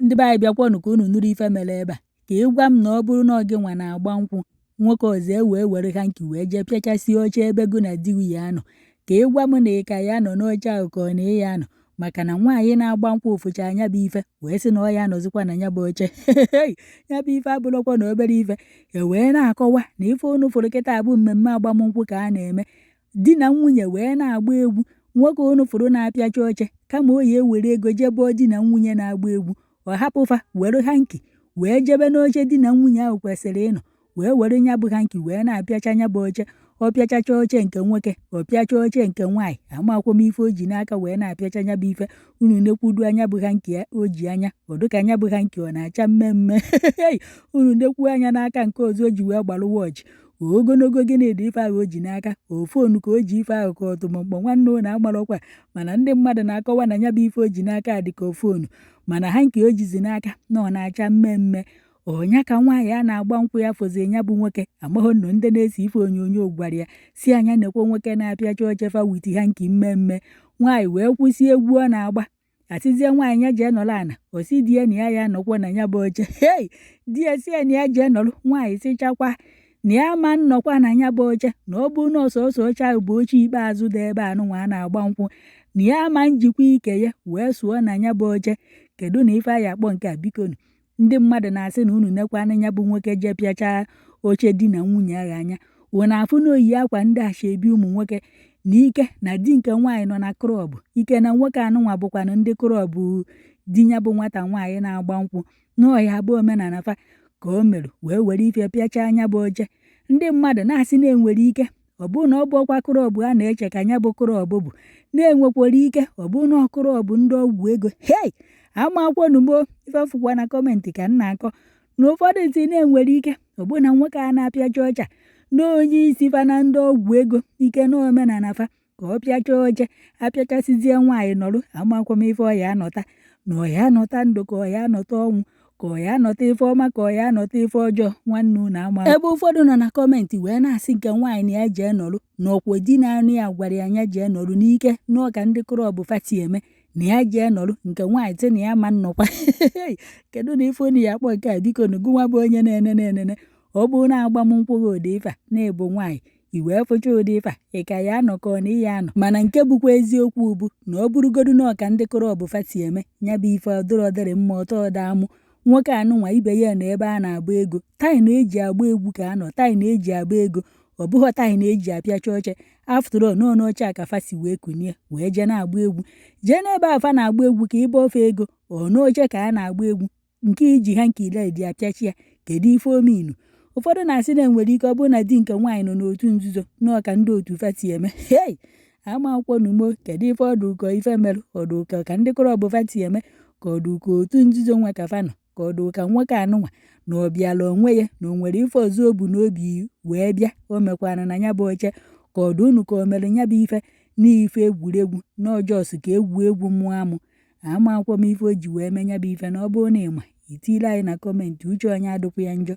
ndị be anyị bịakwanụ ka unu nụrụ ife mere ebe a ka ị gwa m na ọ bụrụ na ọ gị nwa na-agba nkwụ nwoke ọzọ wee were hanki wee jee pịachasịa oche ebe gụ na di gị ya anọ ka ị gwa m na ị ka ya nọ n'oche ahụ ka ọ na ị ya anọ maka na nwaanyị na-agba nkwụ ụfụcha anya bụ ife wee sị na ọ ya anọzikwa na ya bụ oche ya bụ ife abụrụkwa na obere ife wee na-akọwa na ife unu fụrụ kịta bụ mmemme agbamnkwụ ka a na-eme di na nwunye wee na-agba egwu nwoke unu fụrụ na-apịacha oche kama o yi ewere ego jebe di na nwunye na-agba egwu ọ hapụfa were hanki wee jebe n'oche di na nwunye ahụ kwesịrị ịnọ wee were nya bụ hanki wee na-apịacha nya bụ oche ọ pịachacha oche nke nwoke ọ pịacha oche nke nwaanyị amakwa m ife o ji n'aka wee na-apịacha nya bụ ife unu nekwudu anya bụ hanki ya o ji anya ọ dịka nya bụ hanki ọ na-acha mmemme unu nekwu anya n'aka nke ọzọ o ji wee gbalụ wọchị ogologo gịnị dị ife ahụ o ji n'aka ofonu ka o ji ife ahụ ka ọtụmọkpọ nwanne ọ na-agbalọkwa mana ndị mmadụ na-akọwa na nya bụ ife o ji n'aka dị ka ofonu mana hanki o jizi n'aka na ọ na-acha mmemme ọnya ka nwaanyị a na-agba nkwụ ya fọzie ya bụ nwoke amaghị nọ ndị na-esi ife onyonyo gwara ya si anya na-ekwe nwoke na-apịacha ochefa witi hanki mmemme nwaanyị wee kwụsị egwu ọ na-agba asịzie nwaanyị ya jee nọrọ ana osi di ya na ya nọkwa na ya bụ oche di ya si ya na ya jee nọrọ nwaanyị sichakwa na ya ma nnọkwa na ya bụ oche na ọ bụ na ọsọsọ oche ahụ bụ oche ikpeazụ dị ebe anụnwa a na-agba nkwụ na ya ma njikwa ike ya wee sụọ na ya bụ oche kedu na ife anyị akpọ nke a bikonu ndị mmadụ na-asị na unu nekwa anya bụ nwoke jee pịacha oche di na nwunye agha anya wụ na afụ na oyi akwa ndị ashebi ụmụ nwoke na ike na di nke nwaanyị nọ na klọbụ ike na nwoke anụnwa bụkwanụ ndị klọbụ di ya bụ nwata nwaanyị na-agba nkwụ n'ọhịa bụ omenala fa ka o mere wee were ife pịacha anya bụ oche ndị mmadụ na-asị na-enwere ike ọ bụ na ọ bụ ọkwa klọbụ a na-eche ka anya bụ klọbụ bụ na-enwekwara ike ọ bụ na klọbụ ndị ọgwụ ego amakwonugbo ife fụkwa na kọmentị ka m na-akọ na ụfọdụ ntị na-enwere ike ọ bụ na nwoke a na-apịacha ọcha na onye isi fa na ndị ọgwụ ego ike na omenala fa ka ọ pịacha oche apịachasịzie nwaanyị nọrụ amakwa m ife ọya anọta na ọya anọta ndụ ka ọya anọta ọnwụ ka ọya anọta ife ọma ka ọya anọta ife ọjọọ nwanne unu ama ebe ụfọdụ nọ na kọmentị wee na-asị nke nwaanyị na ya jee nọrụ na ọkwa di na-anụ ya gwara ya nya jee nọrụ n'ike n'ọka ndị klọbụ fati eme na ya jee nọrụ nke nwaanyị sị na ya ma nnọkwa kedu na ife unu ya akpọ nke a biko na gụnwa bụ onye na-enene ọ bụrụ na-agba m nkwụ gị ụdị ife a na-ebu nwaanyị i wee fụcha ụdị ife a ị ka ya anọ ka ọ na ihe anọ mana nke bụkwa eziokwu bụ na ọ bụrụgodu na ọka ndị klọbụ fati eme nya bụ ife ọdịrị mma ọtọ ọdamụ nwoke anụnwa ibe ya na ebe a na-agba ego taị na-eji agba egwu ka anọ taị na-eji agba ego ọ bụghị taị na-eji apịacha oche aftụrọ n'oche a ka fasi wee kunie wee jee na-agba egwu jee n'ebe afa na-agba egwu ka ịba ofe ego ọ n'oche ka a na-agba egwu nke iji ha nke ile dị apịachi ya kedu ife omenu ụfọdụ na-asị na enwere ike ọ bụrụ na di nke nwaanyị nọ n'otu nzuzo n'ọka ndị otu fati eme ama akwụkwọ n'ugbo kedu ife ọdụ ụkọ ife merụ ọdụ ụka ka ndị klọbụ fati eme ka ọdụ ụka otu nzuzo nwa ka fa nọ ka ọ dị ka nwoke anụnwa na ọ bịala onwe ya na o nwere ife ọzọ o bu n'obi wee bịa o mekwana na ya bụ oche ka ọ dị unu ka o mere ya bụ ife n'ife egwuregwu na ọjọọs ka egwu mụọ amụ ama akwụkwọ m ife o ji wee mee ya bụ ife na ọ bụrụ na ịma itile anyị na kọmentị uche onye adịkwa ya njọ